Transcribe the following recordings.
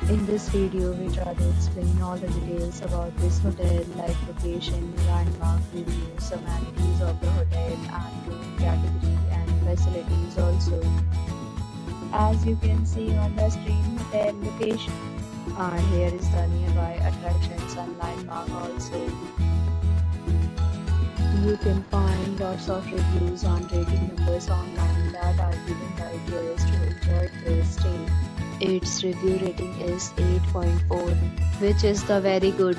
In this video, we try to explain all the details about this hotel, like location, landmark, reviews, amenities of the hotel, and room category and facilities also. As you can see on the screen, hotel location, and here is the nearby attractions and landmark also. You can find lots of reviews and rating numbers online that are given by tourists to enjoy their stay. Its review rating is 8.4, which is the very good.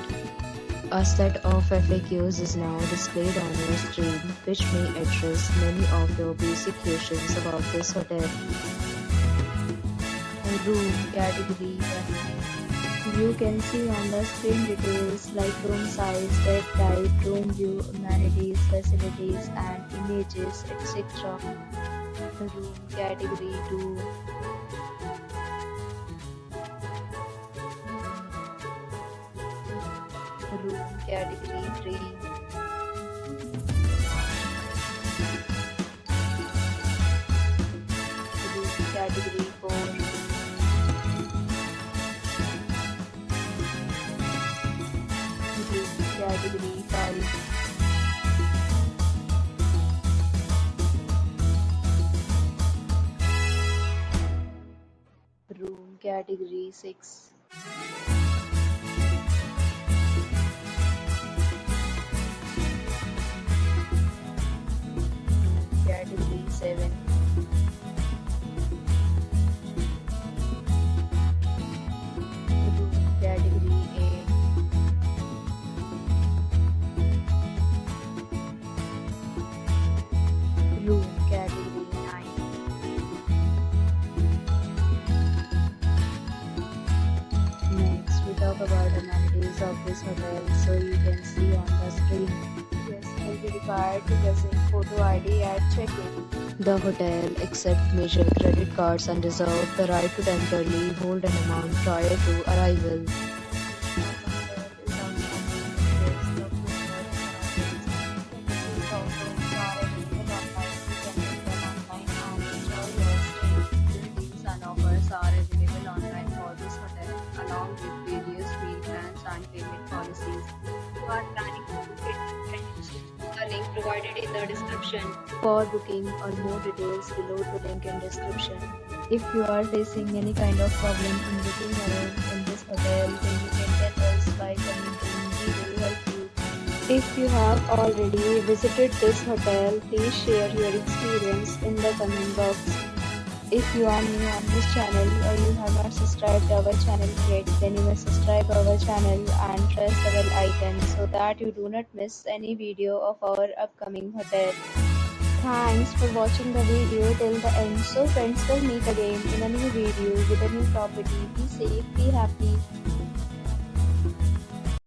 A set of FAQs is now displayed on your screen, which may address many of your basic questions about this hotel. Room category 1. You can see on the screen details like room size, bed type, room view, amenities, facilities, and images, etc. Room category 2. Room category 3. Room category 4. Room category 5. Room category 6. Category 7. Room category 8. Room category 9. Next, we talk about amenities of this hotel, so you can see on the screen. Guests will be required to present photo ID at check-in. The hotel accepts major credit cards and reserves the right to temporarily hold an amount prior to arrival. And offers are available online for this hotel, along with various meal plans and payment policies. You are planning to book it, can use the link provided in the description. For booking or more details, below the link in description. If you are facing any kind of problem in booking a room in this hotel, then you can tell us by commenting. We will help you. If you have already visited this hotel, please share your experience in the comment box. If you are new on this channel or you have not subscribed our channel yet, then you must subscribe our channel and press the bell icon so that you do not miss any video of our upcoming hotel. Thanks for watching the video till the end. So friends, will meet again in a new video with a new property. Be safe, be happy.